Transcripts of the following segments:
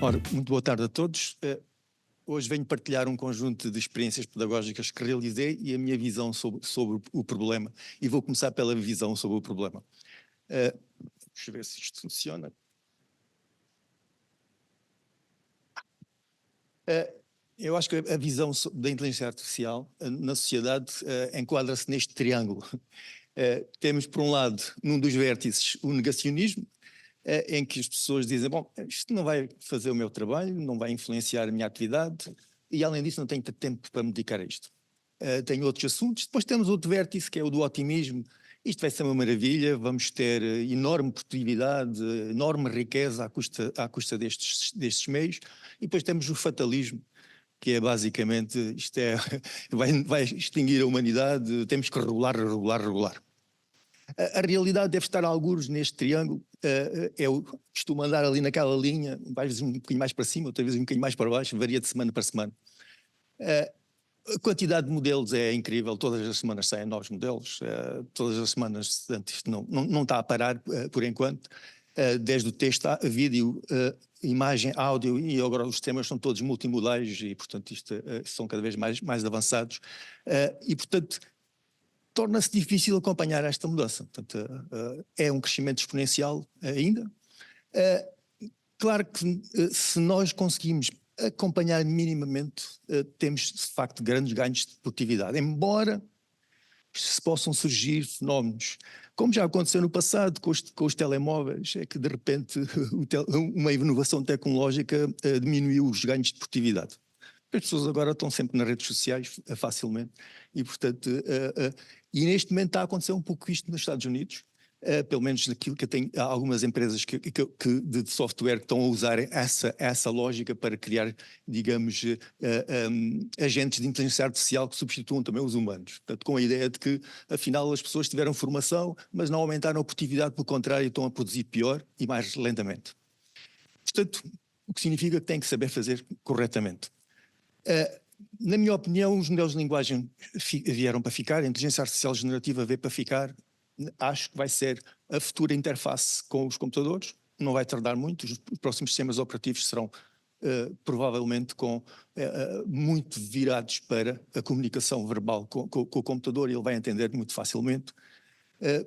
Ora, muito boa tarde a todos. Hoje venho partilhar um conjunto de experiências pedagógicas que realizei e a minha visão sobre o problema. E vou começar pela visão sobre o problema. Deixa eu ver se isto funciona. Eu acho que a visão da inteligência artificial na sociedade enquadra-se neste triângulo. Temos, por um lado, num dos vértices, o negacionismo, em que as pessoas dizem, bom, isto não vai fazer o meu trabalho, não vai influenciar a minha atividade, e além disso não tenho tempo para me dedicar a isto. Tenho outros assuntos. Depois temos outro vértice, que é o do otimismo. Isto vai ser uma maravilha, vamos ter enorme produtividade, enorme riqueza à custa destes meios. E depois temos o fatalismo, que é basicamente, vai extinguir a humanidade, temos que regular. A realidade deve estar a algures neste triângulo. Eu costumo andar ali naquela linha, às vezes um bocadinho mais para cima, outra vez um bocadinho mais para baixo, varia de semana para semana. A quantidade de modelos é incrível, todas as semanas saem novos modelos, todas as semanas, portanto, isto não está a parar por enquanto, desde o texto a vídeo, imagem, áudio, e agora os temas são todos multimodais e, portanto, isto são cada vez mais avançados. E, portanto, torna-se difícil acompanhar esta mudança. Portanto, é um crescimento exponencial ainda. Claro que se nós conseguimos acompanhar minimamente, temos de facto grandes ganhos de produtividade, embora se possam surgir fenómenos, como já aconteceu no passado com os telemóveis, é que de repente uma inovação tecnológica diminuiu os ganhos de produtividade. As pessoas agora estão sempre nas redes sociais facilmente e, portanto, e neste momento está a acontecer um pouco isto nos Estados Unidos, pelo menos daquilo que tem algumas empresas de software que estão a usar essa lógica para criar, digamos, agentes de inteligência artificial que substituam também os humanos. Portanto, com a ideia de que, afinal, as pessoas tiveram formação, mas não aumentaram a produtividade, pelo contrário, estão a produzir pior e mais lentamente. Portanto, o que significa que têm que saber fazer corretamente. Na minha opinião, os modelos de linguagem vieram para ficar, a inteligência artificial generativa veio para ficar. Acho que vai ser a futura interface com os computadores, não vai tardar muito, os próximos sistemas operativos serão provavelmente muito virados para a comunicação verbal com o computador, e ele vai entender muito facilmente.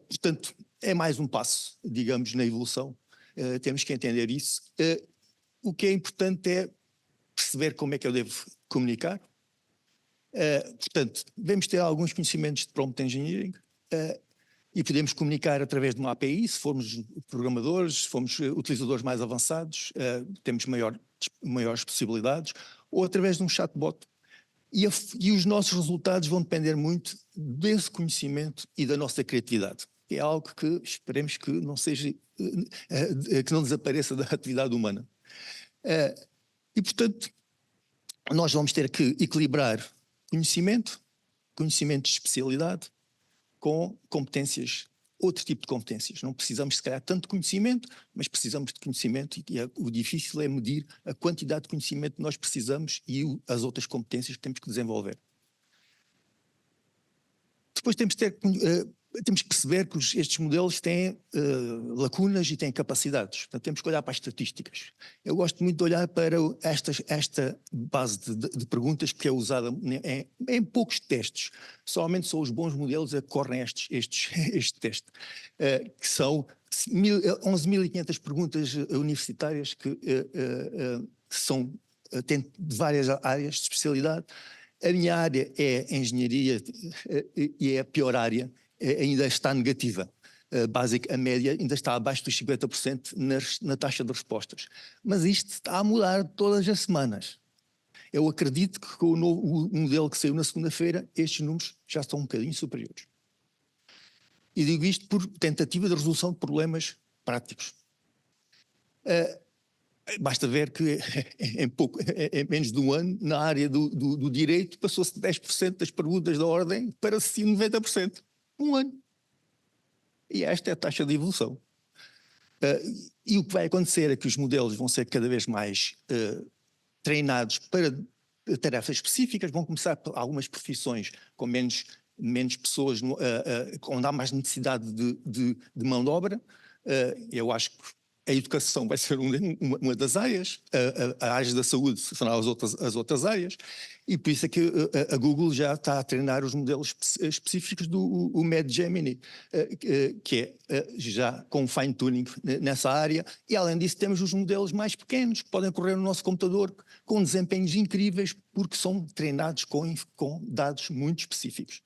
Portanto, é mais um passo, digamos, na evolução, temos que entender isso. O que é importante é perceber como é que eu devo comunicar. Portanto, devemos ter alguns conhecimentos de prompt engineering e podemos comunicar através de uma API, se formos programadores, se formos utilizadores mais avançados, temos maiores possibilidades, ou através de um chatbot. E os nossos resultados vão depender muito desse conhecimento e da nossa criatividade. É algo que esperemos que não seja, que não desapareça da atividade humana. E, portanto, nós vamos ter que equilibrar conhecimento de especialidade com competências, outro tipo de competências. Não precisamos, se calhar, tanto de conhecimento, mas precisamos de conhecimento, e o difícil é medir a quantidade de conhecimento que nós precisamos e as outras competências que temos que desenvolver. Depois temos que perceber que estes modelos têm lacunas e têm capacidades. Portanto, temos que olhar para as estatísticas. Eu gosto muito de olhar para esta base de perguntas que é usada em poucos testes. Somente são os bons modelos a que correm este teste, que são 11.500 perguntas universitárias que têm várias áreas de especialidade. A minha área é engenharia e é a pior área, ainda está negativa. A média ainda está abaixo dos 50% na taxa de respostas. Mas isto está a mudar todas as semanas. Eu acredito que com o modelo que saiu na segunda-feira, estes números já estão um bocadinho superiores. E digo isto por tentativa de resolução de problemas práticos. Basta ver que em menos de um ano, na área do direito, passou-se de 10% das perguntas da ordem para 90%. Um ano. E esta é a taxa de evolução. E o que vai acontecer é que os modelos vão ser cada vez mais treinados para tarefas específicas, vão começar por algumas profissões com menos pessoas, onde há mais necessidade de mão de obra. Eu acho que a educação vai ser uma das áreas, a área da saúde serão as outras áreas, e por isso é que a Google já está a treinar os modelos específicos do MedGemini, que é já com fine-tuning nessa área, e além disso temos os modelos mais pequenos que podem correr no nosso computador com desempenhos incríveis porque são treinados com dados muito específicos.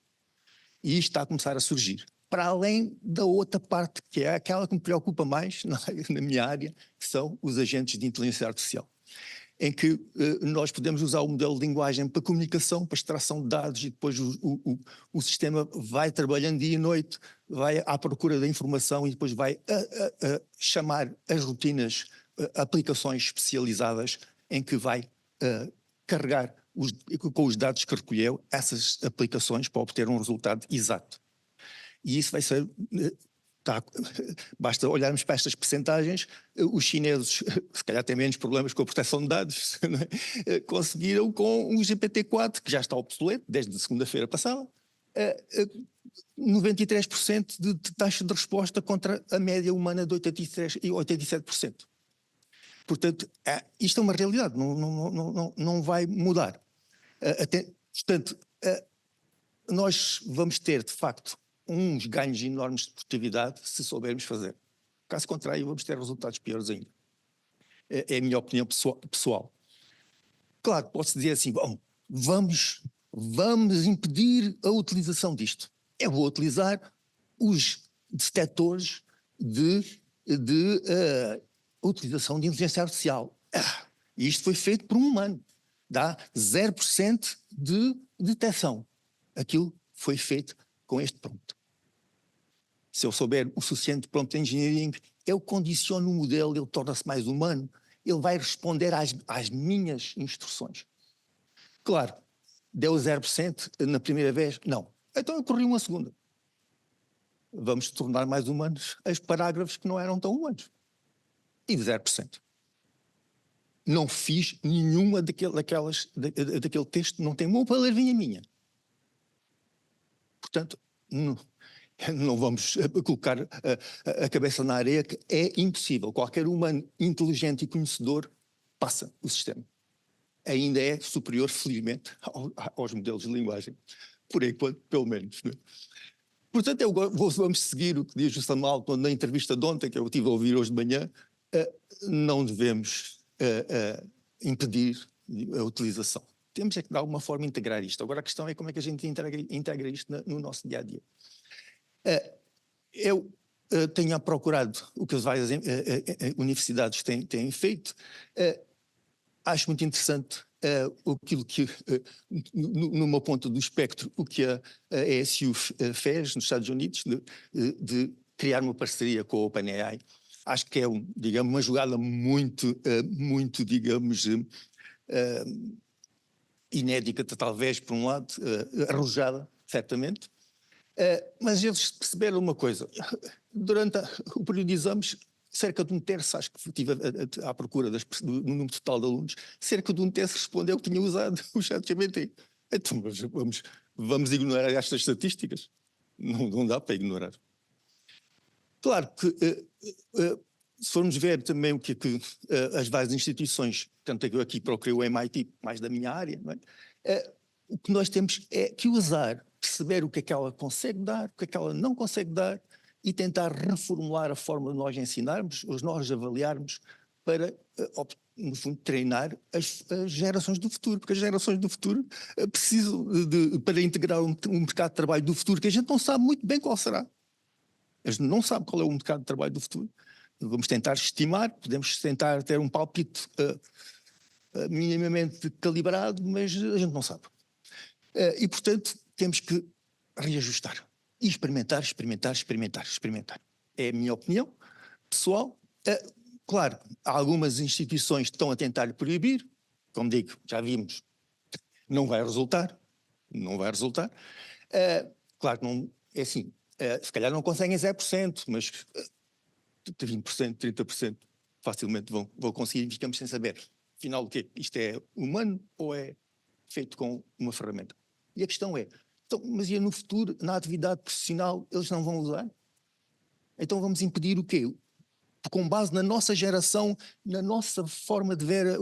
E isto está a começar a surgir. Para além da outra parte, que é aquela que me preocupa mais na minha área, que são os agentes de inteligência artificial, em que nós podemos usar o modelo de linguagem para comunicação, para extração de dados, e depois o sistema vai trabalhando dia e noite, vai à procura da informação e depois vai chamar as rotinas, aplicações especializadas, em que vai carregar com os dados que recolheu essas aplicações para obter um resultado exato. E isso vai ser, basta olharmos para estas percentagens, os chineses, se calhar têm menos problemas com a proteção de dados, conseguiram com o GPT-4, que já está obsoleto desde segunda-feira passada, 93% de taxa de resposta contra a média humana de 83% e 87%. Portanto, isto é uma realidade, não vai mudar. Portanto, nós vamos ter, de facto, uns ganhos enormes de produtividade se soubermos fazer. Caso contrário, vamos ter resultados piores ainda. É a minha opinião pessoal. Claro, posso dizer assim, bom, vamos impedir a utilização disto. Eu vou utilizar os detectores de utilização de inteligência artificial. E isto foi feito por um humano. Dá 0% de detecção. Aquilo foi feito com este prompt. Se eu souber o suficiente prompt engineering, eu condiciono o modelo, ele torna-se mais humano, ele vai responder às minhas instruções. Claro, deu 0% na primeira vez? Não. Então eu corri uma segunda. Vamos tornar mais humanos os parágrafos que não eram tão humanos. E 0%. Não fiz nenhuma daquele texto, não tem uma palavrinha minha. Portanto, não vamos colocar a cabeça na areia, que é impossível. Qualquer humano inteligente e conhecedor passa o sistema. Ainda é superior, felizmente, aos modelos de linguagem. Por enquanto, pelo menos. Não é? Portanto, vamos seguir o que diz o Sam Altman na entrevista de ontem, que eu estive a ouvir hoje de manhã. Não devemos impedir a utilização. Temos é que de alguma forma integrar isto. Agora a questão é como é que a gente integra isto no nosso dia a dia. Eu tenho procurado o que as várias universidades têm feito. Acho muito interessante aquilo que, numa ponta do espectro, o que a ESU fez nos Estados Unidos, de criar uma parceria com a OpenAI. Acho que é, digamos, uma jogada muito, digamos, inédita, talvez, por um lado, arrojada, certamente. Mas eles perceberam uma coisa. Durante o período de exames, cerca de um terço, acho que estive à procura do número total de alunos, cerca de um terço respondeu que tinha usado o ChatGPT. Então, vamos ignorar estas estatísticas? Não dá para ignorar. Claro que, se formos ver também o que as várias instituições, tanto eu aqui procurei o MIT, mais da minha área, não é? O que nós temos é que usar, perceber o que é que ela consegue dar, o que é que ela não consegue dar, e tentar reformular a forma de nós ensinarmos, os nós avaliarmos, para, no fundo, treinar as gerações do futuro, porque as gerações do futuro precisam para integrar um mercado de trabalho do futuro que a gente não sabe muito bem qual será. A gente não sabe qual é o mercado de trabalho do futuro. Vamos tentar estimar, podemos tentar ter um palpite minimamente calibrado, mas a gente não sabe. E, portanto, temos que reajustar. E experimentar. É a minha opinião pessoal. Claro, algumas instituições estão a tentar proibir. Como digo, já vimos, não vai resultar. Claro que não, é assim, se calhar não conseguem 0%, mas 20%, 30% facilmente vão conseguir, e ficamos sem saber, afinal, o que isto é humano ou é feito com uma ferramenta? E a questão é, então, mas e no futuro, na atividade profissional, eles não vão usar? Então vamos impedir o quê? com base na nossa geração, na nossa forma de ver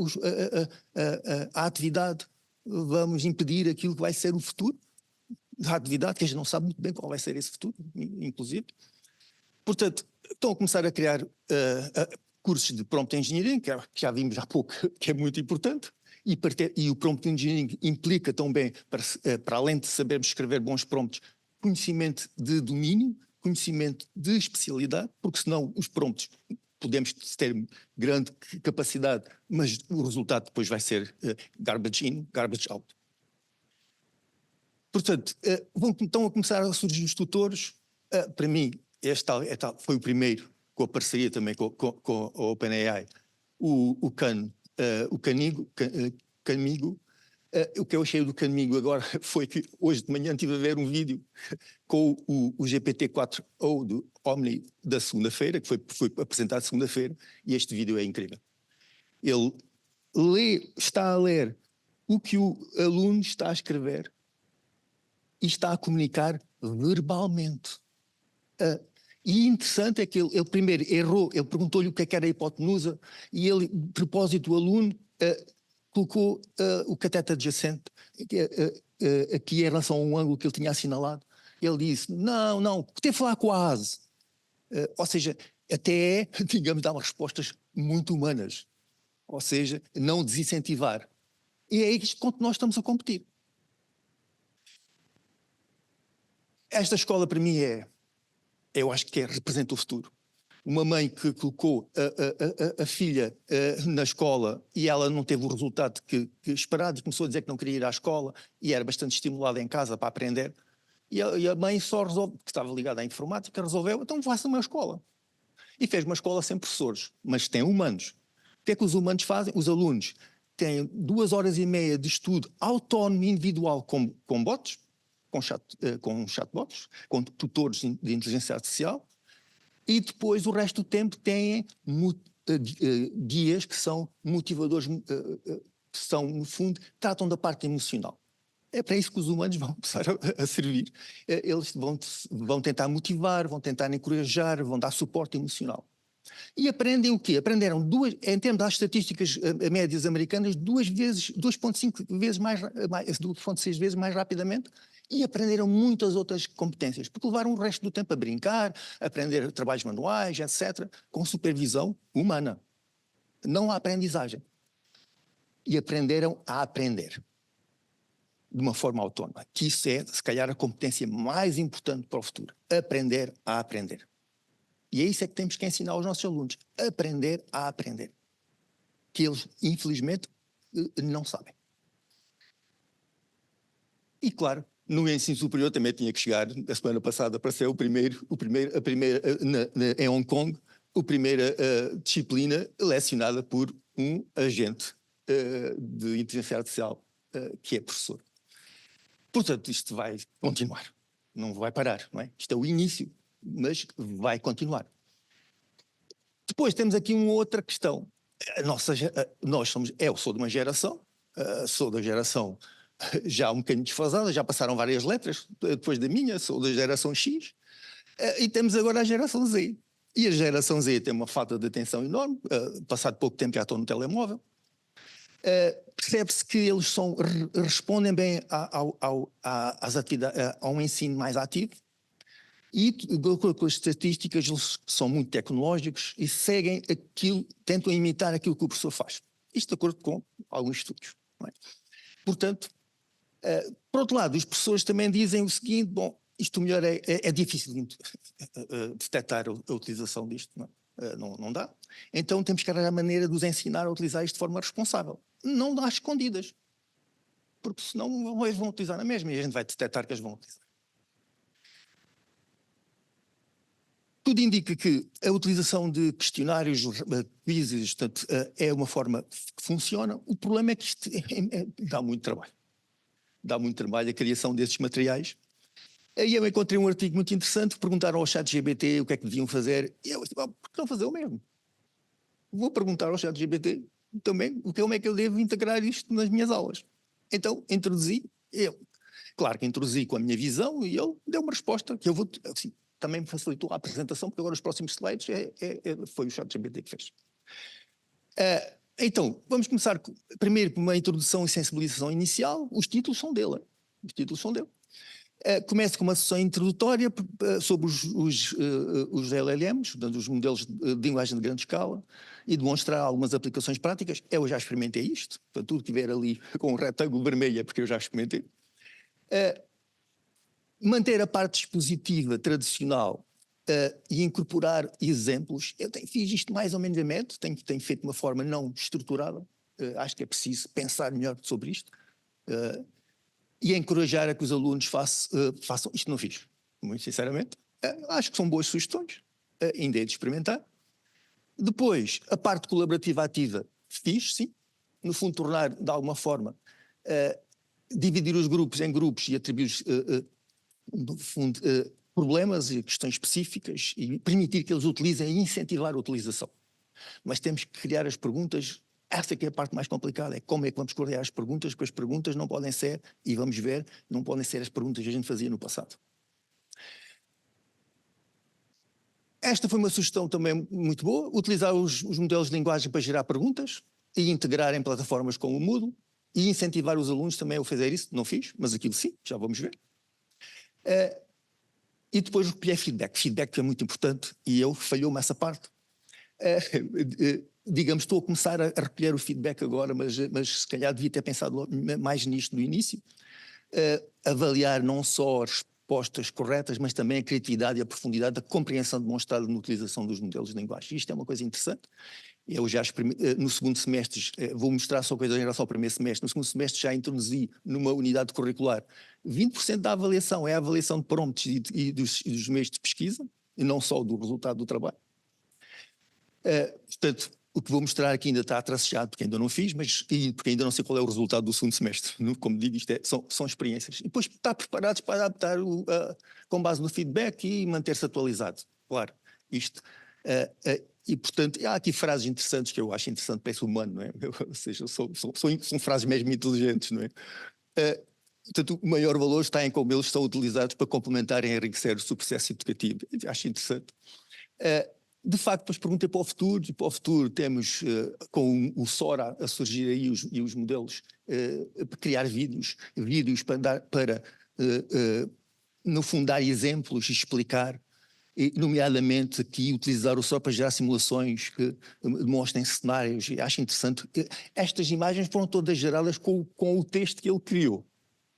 a atividade, vamos impedir aquilo que vai ser o futuro da atividade, que a gente não sabe muito bem qual vai ser esse futuro, inclusive. Portanto, estão a começar a criar cursos de prompt engineering, que já vimos há pouco, que é muito importante, e o prompt engineering implica também, para além de sabermos escrever bons prompts, conhecimento de domínio, conhecimento de especialidade, porque senão os prompts podemos ter grande capacidade, mas o resultado depois vai ser garbage in, garbage out. Portanto, estão a começar a surgir os tutores. Para mim, foi o primeiro, com a parceria também com a OpenAI, o Camigo. O que eu achei do Camigo agora foi que hoje de manhã estive a ver um vídeo com o GPT-4o do Omni da segunda-feira, que foi apresentado segunda-feira, e este vídeo é incrível. Ele está a ler o que o aluno está a escrever e está a comunicar verbalmente. E interessante é que ele primeiro errou, ele perguntou-lhe o que é que era a hipotenusa, e ele, de propósito, o aluno colocou o cateto adjacente aqui em relação a um ângulo que ele tinha assinalado. Ele disse, não, teve a falar quase. Ou seja, até, digamos, dá respostas muito humanas. Ou seja, não desincentivar. E é isto com que nós estamos a competir. Esta escola, para mim, eu acho que representa o futuro. Uma mãe que colocou a filha na escola e ela não teve o resultado que esperado, começou a dizer que não queria ir à escola e era bastante estimulada em casa para aprender. E a mãe só resolveu, que estava ligada à informática, resolveu, então faça uma escola. E fez uma escola sem professores, mas tem humanos. O que é que os humanos fazem? Os alunos têm 2h30 de estudo autónomo individual com bots, com chatbots, com tutores de inteligência artificial, e depois o resto do tempo têm guias que são motivadores, que são, no fundo, tratam da parte emocional. É para isso que os humanos vão começar a servir. Eles vão tentar motivar, vão tentar encorajar, vão dar suporte emocional. E aprendem o quê? Aprenderam em termos das estatísticas médias americanas, 2,5 vezes mais, 2,6 vezes mais rapidamente, e aprenderam muitas outras competências, porque levaram o resto do tempo a brincar, a aprender trabalhos manuais, etc., com supervisão humana. Não há aprendizagem. E aprenderam a aprender de uma forma autónoma, que isso é, se calhar, a competência mais importante para o futuro. Aprender a aprender. E é isso que temos que ensinar aos nossos alunos. Aprender a aprender. Que eles, infelizmente, não sabem. E, claro, no ensino superior também tinha que chegar, a semana passada, para ser em Hong Kong, a primeira disciplina lecionada por um agente de inteligência artificial, que é professor. Portanto, isto vai continuar. Não vai parar, não é? Isto é o início, mas vai continuar. Depois temos aqui uma outra questão. Eu sou de uma geração, sou da geração já um bocadinho desfasada, já passaram várias letras depois da minha, sou da geração X, e temos agora a geração Z. E a geração Z tem uma falta de atenção enorme, passado pouco tempo já estão no telemóvel. Percebe-se que eles respondem bem às atividades, a um ensino mais ativo, e com as estatísticas eles são muito tecnológicos e seguem aquilo, tentam imitar aquilo que o professor faz. Isto de acordo com alguns estudos. Não é? Portanto, por outro lado, os professores também dizem o seguinte, bom, isto melhor é difícil de detectar a utilização disto, não dá. Então temos que arranjar a maneira de os ensinar a utilizar isto de forma responsável. Não dá escondidas, porque senão eles vão utilizar na mesma e a gente vai detectar que eles vão utilizar. Tudo indica que a utilização de questionários, quizzes, portanto, é uma forma que funciona. O problema é que isto dá muito trabalho. Dá muito trabalho a criação desses materiais. Aí eu encontrei um artigo muito interessante, perguntaram ao ChatGPT o que é que deviam fazer. E eu disse, por que não fazer o mesmo? Vou perguntar ao ChatGPT também como é que eu devo integrar isto nas minhas aulas. Então, introduzi, claro que introduzi com a minha visão e ele deu uma resposta que eu vou, assim, também me facilitou a apresentação, porque agora os próximos slides foi o ChatGPT que fez. Então, vamos começar primeiro com uma introdução e sensibilização inicial. Os títulos são dele. Os títulos são dele. Começo com uma sessão introdutória sobre os LLMs, portanto, os modelos de linguagem de grande escala, e demonstrar algumas aplicações práticas. Eu já experimentei isto, portanto, tudo que tiver ali com um retângulo vermelho é porque eu já experimentei. Manter a parte expositiva tradicional e incorporar exemplos. Eu fiz isto mais ou menos a método, tenho feito de uma forma não estruturada. Acho que é preciso pensar melhor sobre isto. E encorajar a que os alunos façam. Isto não fiz, muito sinceramente. Acho que são boas sugestões, ainda é de experimentar. Depois, a parte colaborativa ativa, fiz, sim. No fundo, tornar, de alguma forma, dividir os grupos em grupos e atribuir, no fundo, problemas e questões específicas e permitir que eles utilizem e incentivar a utilização. Mas temos que criar as perguntas. Essa que é a parte mais complicada, é como é que vamos coordenar as perguntas, porque as perguntas não podem ser, e vamos ver, não podem ser as perguntas que a gente fazia no passado. Esta foi uma sugestão também muito boa, utilizar os modelos de linguagem para gerar perguntas e integrar em plataformas como o Moodle e incentivar os alunos também a fazer isso. Não fiz, mas aquilo sim, já vamos ver. E depois recolher feedback. Feedback é muito importante e falhou-me essa parte. Digamos, estou a começar a recolher o feedback agora, mas se calhar devia ter pensado mais nisto no início. Avaliar não só as respostas corretas, mas também a criatividade e a profundidade da compreensão demonstrada na utilização dos modelos de linguagem. Isto é uma coisa interessante. Eu já no segundo semestre, vou mostrar só coisas em relação ao primeiro semestre, no segundo semestre já introduzi numa unidade curricular 20% da avaliação é a avaliação de prompts e dos meios de pesquisa, e não só do resultado do trabalho. Portanto, o que vou mostrar aqui ainda está tracejado, porque ainda não fiz, porque ainda não sei qual é o resultado do segundo semestre. Como digo, isto são experiências. E depois estar preparados para adaptar com base no feedback e manter-se atualizado. Claro, isto. E, portanto, há aqui frases interessantes que eu acho interessante para esse humano, não é? Ou seja, são frases mesmo inteligentes, não é? Portanto, o maior valor está em como eles são utilizados para complementar e enriquecer o processo educativo. Eu acho interessante. De facto, depois perguntei para o futuro, e para o futuro temos, com o Sora a surgir aí, os modelos, para criar vídeos para no fundo, dar exemplos e explicar, nomeadamente aqui utilizar o Sora para gerar simulações que demonstrem cenários. E acho interessante. Estas imagens foram todas geradas com o texto que ele criou.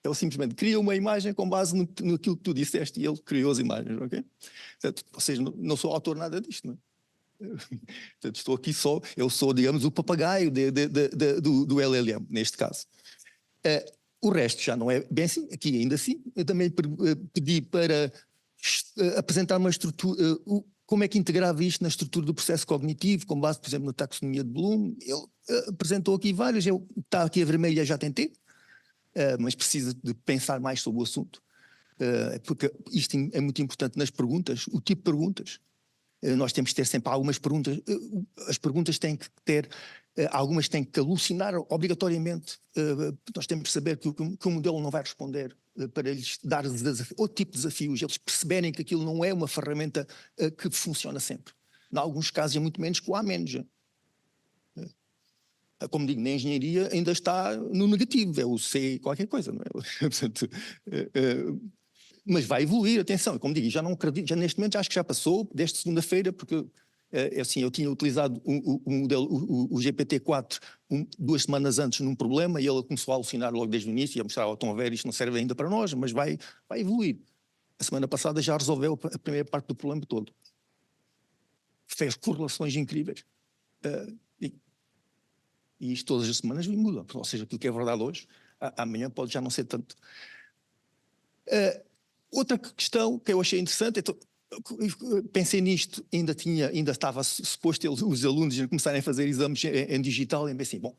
Ele simplesmente cria uma imagem com base naquilo que tu disseste e ele criou as imagens, ok? Portanto, ou seja, não sou autor nada disto, não é? Portanto, estou aqui eu sou, digamos, o papagaio do LLM, neste caso. O resto já não é bem assim, aqui ainda assim. Eu também pedi para apresentar uma estrutura, como é que integrava isto na estrutura do processo cognitivo, com base, por exemplo, na taxonomia de Bloom. Ele apresentou aqui várias, está aqui a vermelha, já tentei. Mas precisa de pensar mais sobre o assunto, porque isto é muito importante nas perguntas, o tipo de perguntas. Nós temos que ter sempre algumas perguntas, as perguntas têm que ter, algumas têm que alucinar obrigatoriamente, nós temos que saber que o modelo não vai responder para lhes dar outro tipo de desafios, eles perceberem que aquilo não é uma ferramenta que funciona sempre. Em alguns casos é muito menos que o A menos. Como digo, na engenharia ainda está no negativo, é o C qualquer coisa, não é? Portanto, mas vai evoluir, atenção, como digo, já não acredito, já neste momento acho que já passou, desde segunda-feira, porque assim, eu tinha utilizado o modelo, o GPT-4 2 semanas antes num problema e ele começou a alucinar logo desde o início e a mostrar, estão a ver, isto não serve ainda para nós, mas vai evoluir. A semana passada já resolveu a primeira parte do problema todo. Fez correlações incríveis. E isto todas as semanas muda. Ou seja, aquilo que é verdade hoje, amanhã pode já não ser tanto. Outra questão que eu achei interessante, então, pensei nisto, ainda estava suposto os alunos começarem a fazer exames em digital, e pensei, bom,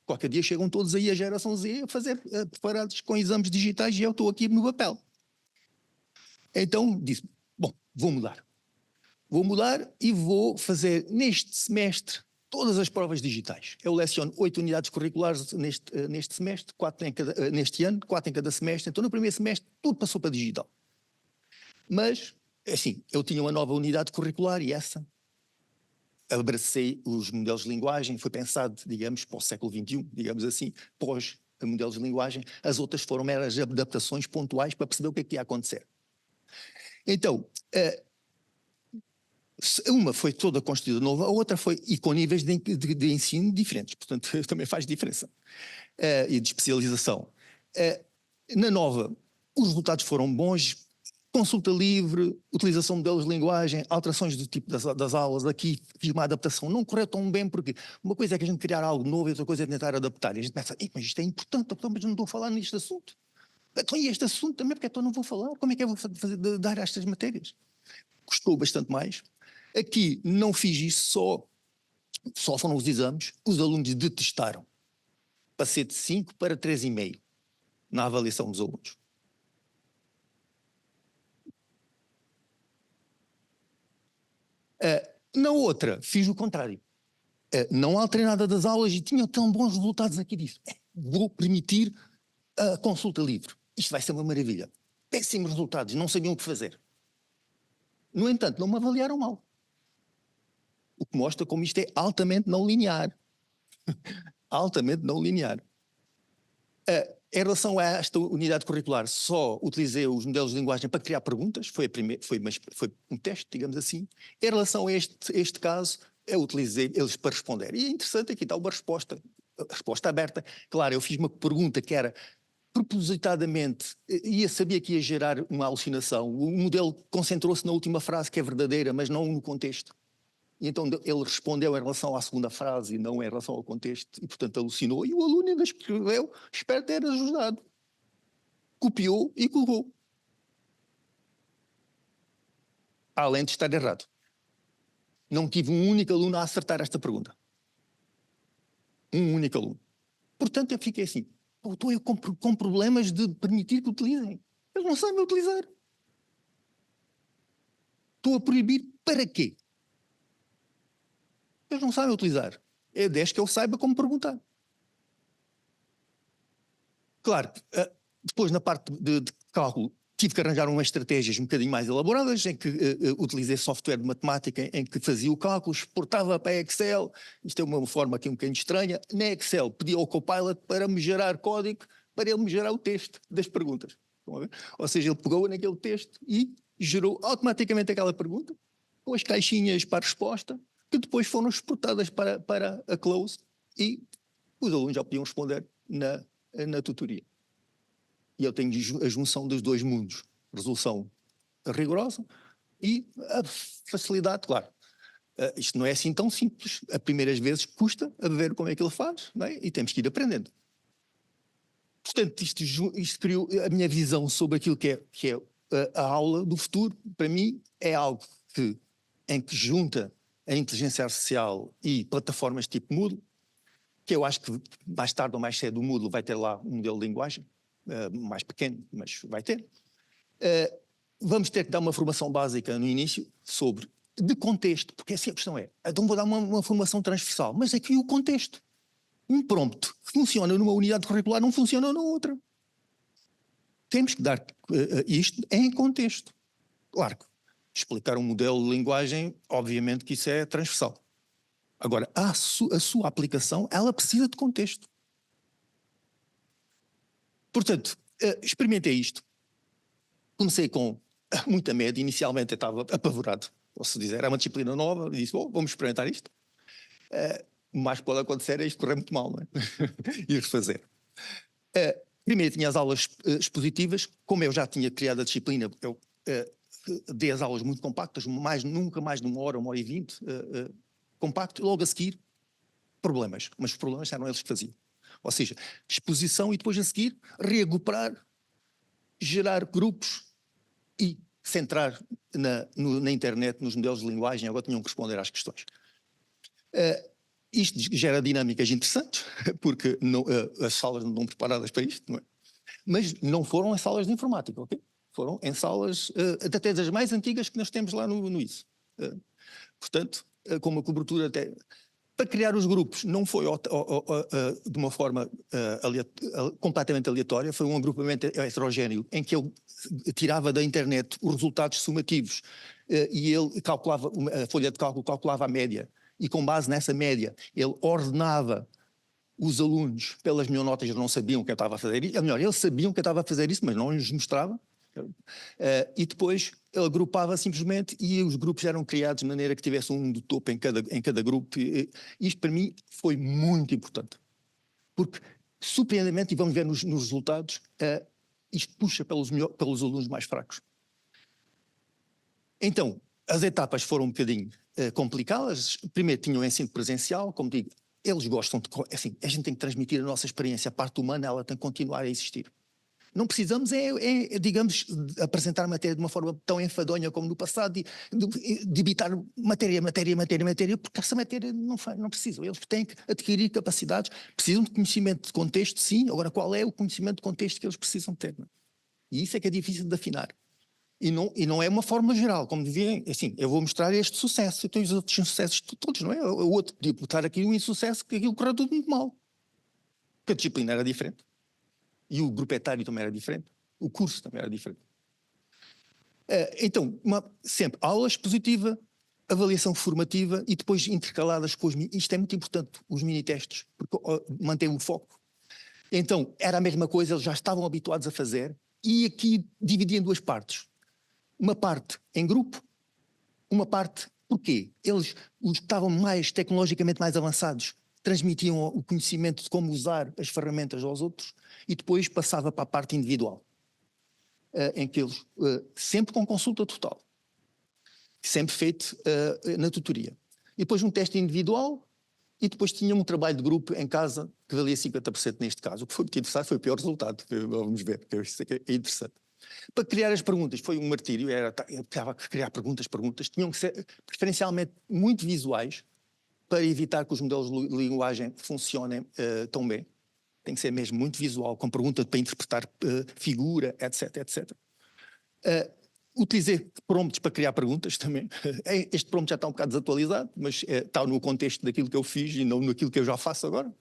qualquer dia chegam todos aí a geração Z a fazer preparados com exames digitais e eu estou aqui no papel. Então disse, bom, vou mudar. Vou mudar e vou fazer neste semestre todas as provas digitais. Eu leciono 8 unidades curriculares neste semestre, 4 neste ano, 4 em cada semestre. Então no primeiro semestre tudo passou para digital. Mas assim, eu tinha uma nova unidade curricular e essa abracei os modelos de linguagem, foi pensado, digamos, para o século XXI, digamos assim, pós modelos de linguagem. As outras foram meras adaptações pontuais para perceber o que é que ia acontecer. Então, uma foi toda construída nova, a outra foi e com níveis de ensino diferentes, portanto também faz diferença, e de especialização. Na nova, os resultados foram bons, consulta livre, utilização de modelos de linguagem, alterações do tipo das aulas. Aqui fiz uma adaptação, não correu tão bem, porque uma coisa é que a gente criar algo novo e outra coisa é tentar adaptar. E a gente pensa, mas isto é importante, mas não estou a falar neste assunto. Então, e este assunto também, porque então não vou falar? Como é que eu vou dar estas matérias? Custou bastante mais. Aqui não fiz isso só foram os exames, os alunos detestaram. Passei de 5 para 3,5 na avaliação dos alunos. Na outra, fiz o contrário. Não alterei nada das aulas e tinha tão bons resultados aqui disso. Vou permitir a consulta livre. Isto vai ser uma maravilha. Péssimos resultados, não sabiam o que fazer. No entanto, não me avaliaram mal. O que mostra como isto é altamente não linear. Altamente não linear. Em relação a esta unidade curricular, só utilizei os modelos de linguagem para criar perguntas, foi um teste, digamos assim. Em relação a este caso, eu utilizei eles para responder. E é interessante, aqui está uma resposta aberta. Claro, eu fiz uma pergunta que era propositadamente, sabia que ia gerar uma alucinação. O modelo concentrou-se na última frase, que é verdadeira, mas não no contexto. E então ele respondeu em relação à segunda frase e não em relação ao contexto, e portanto alucinou, e o aluno ainda escreveu, espero ter ajudado. Copiou e colocou. Além de estar errado. Não tive um único aluno a acertar esta pergunta. Um único aluno. Portanto, eu fiquei assim, estou eu com problemas de permitir que utilizem. Eles não sabem utilizar. Estou a proibir para quê? Eles não sabem utilizar. É desde que eu saiba como perguntar. Claro, depois na parte de cálculo, tive que arranjar umas estratégias um bocadinho mais elaboradas, em que utilizei software de matemática em que fazia o cálculo, exportava para Excel. Isto é uma forma aqui um bocadinho estranha. Na Excel pedi ao Copilot para me gerar código, para ele me gerar o texto das perguntas. Ou seja, ele pegou naquele texto e gerou automaticamente aquela pergunta, com as caixinhas para a resposta, que depois foram exportadas para a Close e os alunos já podiam responder na tutoria. E eu tenho a junção dos dois mundos. Resolução rigorosa e a facilidade, claro. Isto não é assim tão simples. As primeiras vezes custa a ver como é que ele faz, não é? E temos que ir aprendendo. Portanto, isto criou a minha visão sobre aquilo que é a aula do futuro. Para mim, é algo em que junta a inteligência artificial e plataformas tipo Moodle, que eu acho que mais tarde ou mais cedo o Moodle vai ter lá um modelo de linguagem, mais pequeno, mas vai ter. Vamos ter que dar uma formação básica no início de contexto, porque assim a questão é, então vou dar uma formação transversal, mas aqui o contexto. Um prompt que funciona numa unidade curricular não funciona na outra. Temos que dar isto em contexto. Claro, explicar um modelo de linguagem, obviamente que isso é transversal. Agora, a sua aplicação, ela precisa de contexto. Portanto, experimentei isto. Comecei com muita média. Inicialmente eu estava apavorado, posso dizer. Era uma disciplina nova e disse, vamos experimentar isto. O mais que pode acontecer é isto correr muito mal, não é? E refazer. Primeiro tinha as aulas expositivas. Como eu já tinha criado a disciplina, eu dei as aulas muito compactas, nunca mais de 1 hora e 20, compacto. Logo a seguir, problemas. Mas os problemas eram eles que faziam. Ou seja, exposição e depois a seguir, reagrupar, gerar grupos e centrar na internet, nos modelos de linguagem. Agora tinham que responder às questões. Isto gera dinâmicas interessantes, porque as salas não estão preparadas para isto, não é? Mas não foram em salas de informática, ok? Foram em salas, até das mais antigas que nós temos lá no ISO. Portanto, com uma cobertura até... Para criar os grupos não foi de uma forma completamente aleatória, foi um agrupamento heterogéneo em que eu tirava da internet os resultados sumativos e ele calculava, a folha de cálculo calculava a média, e com base nessa média ele ordenava os alunos pelas melhores notas. Eles não sabiam que eu estava a fazer isso, melhor, eles sabiam que eu estava a fazer isso, mas não lhes mostrava. E depois ele agrupava simplesmente, e os grupos eram criados de maneira que tivesse um do topo em cada grupo. Isto para mim foi muito importante, porque surpreendentemente, e vamos ver nos resultados, isto puxa pelos alunos mais fracos. Então, as etapas foram um bocadinho complicadas. Primeiro tinham o ensino presencial, como digo, eles gostam de... Assim, a gente tem que transmitir a nossa experiência, a parte humana, ela tem que continuar a existir. Não precisamos, digamos, apresentar matéria de uma forma tão enfadonha como no passado, de evitar matéria, porque essa matéria não precisa. Eles têm que adquirir capacidades, precisam de conhecimento de contexto, sim. Agora, qual é o conhecimento de contexto que eles precisam ter? Não é? E isso é que é difícil de afinar. E não é uma forma geral, como devia, assim, eu vou mostrar este sucesso, então os outros insucessos todos, não é? O outro podia botar aqui um insucesso, que aquilo correu tudo muito mal. Porque a disciplina era diferente. E o grupo etário também era diferente. O curso também era diferente. Então, sempre aula expositiva, avaliação formativa e depois intercaladas com isto é muito importante, os mini-testes, porque mantém o foco. Então, era a mesma coisa, eles já estavam habituados a fazer, e aqui dividia em duas partes. Uma parte em grupo, uma parte... Porquê? Eles, os que estavam tecnologicamente mais avançados, transmitiam o conhecimento de como usar as ferramentas aos outros, e depois passava para a parte individual, em que eles, sempre com consulta total, sempre feito na tutoria. E depois um teste individual, e depois tinha um trabalho de grupo em casa, que valia 50% neste caso. O que foi muito interessante, foi o pior resultado, vamos ver, porque isso é interessante. Para criar as perguntas, foi um martírio, eu estava a criar perguntas, tinham que ser preferencialmente muito visuais, para evitar que os modelos de linguagem funcionem tão bem. Tem que ser mesmo muito visual, com perguntas para interpretar figura, etc. Utilizei prompts para criar perguntas também. Este prompt já está um bocado desatualizado, mas está no contexto daquilo que eu fiz e não naquilo que eu já faço agora.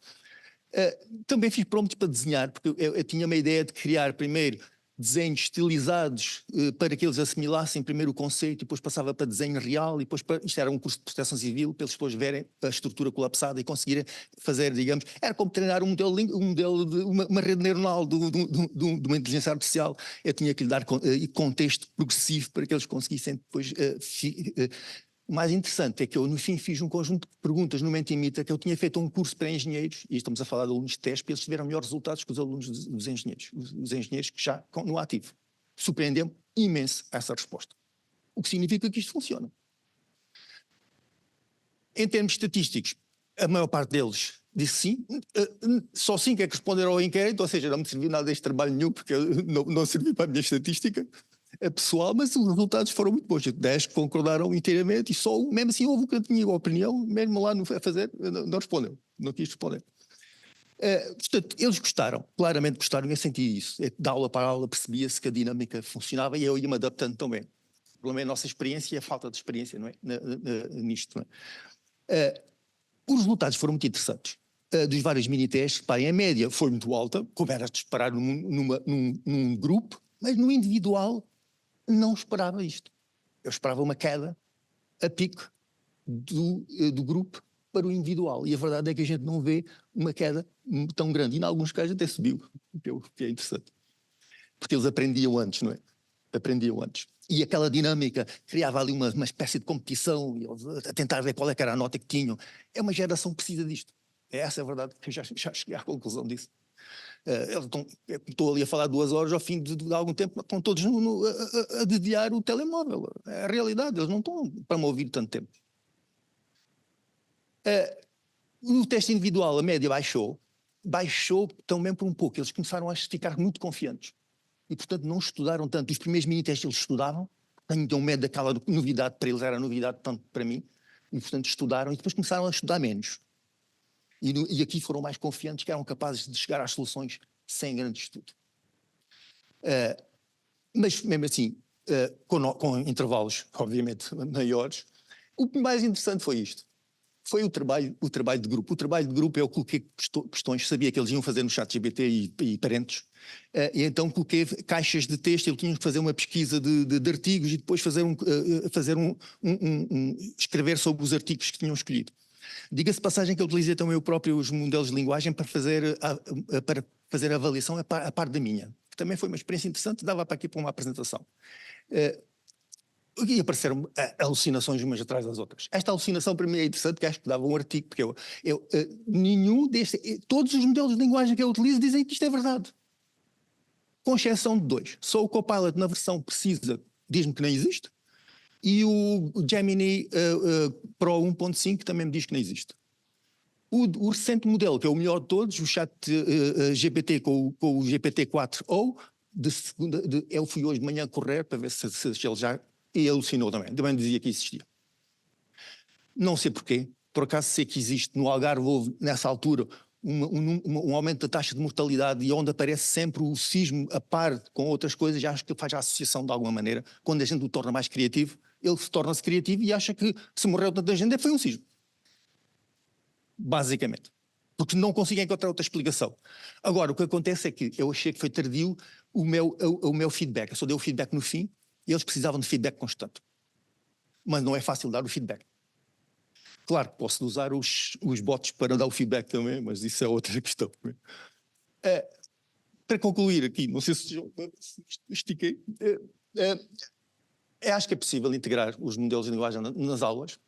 Também fiz prompts para desenhar, porque eu tinha uma ideia de criar primeiro desenhos estilizados para que eles assimilassem primeiro o conceito, e depois passava para desenho real, e depois isto era um curso de proteção civil, para eles depois verem a estrutura colapsada e conseguirem fazer, digamos, era como treinar um modelo de uma rede neuronal de uma inteligência artificial. Eu tinha que lhe dar contexto progressivo para que eles conseguissem depois... O mais interessante é que eu, no fim, fiz um conjunto de perguntas no Mentimeter, que eu tinha feito um curso para engenheiros, e estamos a falar de alunos de TESP, e eles tiveram melhores resultados que os alunos dos engenheiros, os engenheiros que já no ativo. Surpreendeu-me imenso essa resposta. O que significa que isto funciona. Em termos estatísticos, a maior parte deles disse sim, só 5 é que responderam ao inquérito, ou seja, não me serviu nada deste trabalho nenhum, porque não serviu para a minha estatística pessoal, mas os resultados foram muito bons. 10 concordaram inteiramente, e só mesmo assim houve um que tinha opinião, mesmo lá a fazer, não respondeu, não quis responder. Portanto, eles gostaram, claramente gostaram, eu senti isso. Da aula para aula percebia-se que a dinâmica funcionava, e eu ia-me adaptando também. O problema é a nossa experiência e a falta de experiência, não é? Nisto, não é? Os resultados foram muito interessantes. Dos vários mini-testes, em média foi muito alta, como era de esperar num grupo, mas no individual não esperava isto. Eu esperava uma queda a pico do grupo para o individual. E a verdade é que a gente não vê uma queda tão grande. E em alguns casos até subiu, o que é interessante. Porque eles aprendiam antes, não é? Aprendiam antes. E aquela dinâmica criava ali uma espécie de competição, a tentar ver qual é que era a nota que tinham. É uma geração que precisa disto. Essa é a verdade, que eu já cheguei à conclusão disso. Estou ali a falar 2 horas, ao fim de algum tempo estão todos a desviar o telemóvel. É a realidade, eles não estão para me ouvir tanto tempo. No teste individual a média baixou também por um pouco, eles começaram a ficar muito confiantes e portanto não estudaram tanto. Os primeiros mini-testes eles estudavam, tinham medo daquela novidade, para eles era novidade tanto para mim, e portanto estudaram e depois começaram a estudar menos. E aqui foram mais confiantes, que eram capazes de chegar às soluções sem grande estudo. Mas mesmo assim, com intervalos obviamente maiores, o mais interessante foi isto. foi o trabalho de grupo. O trabalho de grupo eu coloquei questões, sabia que eles iam fazer no ChatGPT e parentes, e então coloquei caixas de texto, eles tinham que fazer uma pesquisa de artigos e depois escrever sobre os artigos que tinham escolhido. Diga-se de passagem que eu utilizei também eu próprio os modelos de linguagem para fazer a avaliação a par da minha, que também foi uma experiência interessante, dava para aqui para uma apresentação. E apareceram alucinações umas atrás das outras. Esta alucinação para mim é interessante, que acho que dava um artigo, porque todos os modelos de linguagem que eu utilizo dizem que isto é verdade. Com exceção de 2. Só o Copilot na versão precisa diz-me que não existe, e o Gemini Pro 1.5 também me diz que não existe. O recente modelo, que é o melhor de todos, o chat GPT com o GPT-4o, eu fui hoje de manhã correr para ver se ele já... E alucinou também dizia que existia. Não sei porquê, por acaso sei que existe no Algarve, houve nessa altura um aumento da taxa de mortalidade e onde aparece sempre o sismo a par com outras coisas, acho que faz a associação de alguma maneira, quando a gente o torna mais criativo, ele torna-se criativo e acha que se morreu tanta gente foi um sismo. Basicamente. Porque não consigo encontrar outra explicação. Agora, o que acontece é que eu achei que foi tardio o meu feedback. Eu só dei o feedback no fim e eles precisavam de feedback constante. Mas não é fácil dar o feedback. Claro que posso usar os bots para dar o feedback também, mas isso é outra questão. Para concluir aqui, não sei se estiquei, acho que é possível integrar os modelos de linguagem nas aulas.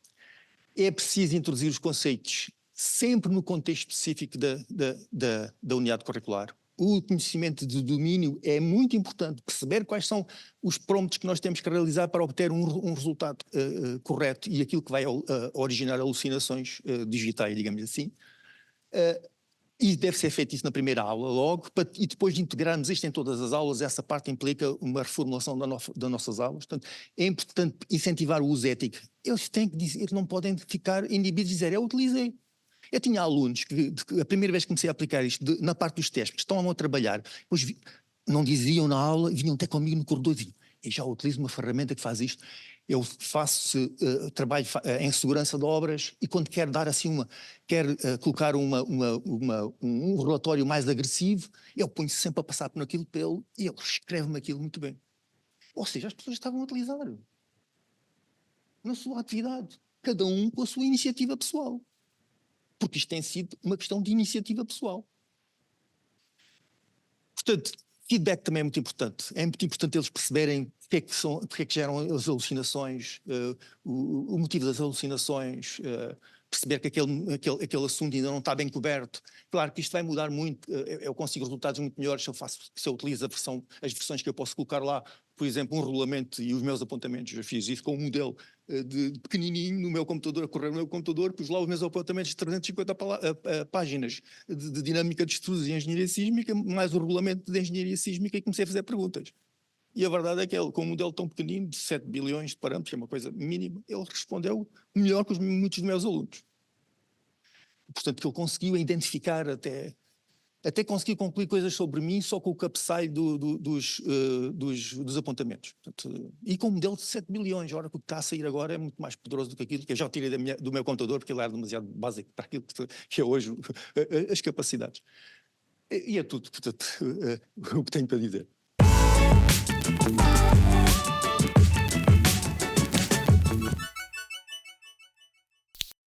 É preciso introduzir os conceitos sempre no contexto específico da unidade curricular. O conhecimento de domínio é muito importante, perceber quais são os prompts que nós temos que realizar para obter um resultado correto e aquilo que vai originar alucinações digitais, digamos assim. E deve ser feito isso na primeira aula logo, e depois de integrarmos isto em todas as aulas, essa parte implica uma reformulação das nossas aulas. Portanto, é importante incentivar o uso ético. Eles têm que dizer, eles não podem ficar inibidos e dizer, eu utilizei. Eu tinha alunos que a primeira vez que comecei a aplicar isto, na parte dos testes, estão a trabalhar, depois não diziam na aula, vinham até comigo no corredor e diziam, eu já utilizo uma ferramenta que faz isto, eu faço trabalho em segurança de obras e quando quero dar assim quero colocar um relatório mais agressivo, eu ponho sempre a passar por aquilo para ele e ele escreve-me aquilo muito bem. Ou seja, as pessoas estavam a utilizar na sua atividade, cada um com a sua iniciativa pessoal. Porque isto tem sido uma questão de iniciativa pessoal. Portanto, feedback também é muito importante. É muito importante eles perceberem porque é que geram as alucinações, o motivo das alucinações, perceber que aquele assunto ainda não está bem coberto. Claro que isto vai mudar muito, eu consigo resultados muito melhores se eu utilizo as versões que eu posso colocar lá, por exemplo, um regulamento e os meus apontamentos. Eu fiz isso com um modelo de pequenininho no meu computador, a correr no meu computador, pus lá os meus apontamentos de 350 páginas de dinâmica de estudos e engenharia sísmica, mais o regulamento de engenharia sísmica e comecei a fazer perguntas. E a verdade é que ele, com um modelo tão pequenino, de 7 bilhões de parâmetros, que é uma coisa mínima, ele respondeu melhor que muitos dos meus alunos. Portanto, que ele conseguiu identificar até conseguir concluir coisas sobre mim só com o cabeçalho dos apontamentos. Portanto, e com um modelo de 7 bilhões, ora, o que está a sair agora é muito mais poderoso do que aquilo que eu já tirei do meu computador, porque ele era demasiado básico para aquilo que é hoje as capacidades. E é tudo, portanto, o que tenho para dizer.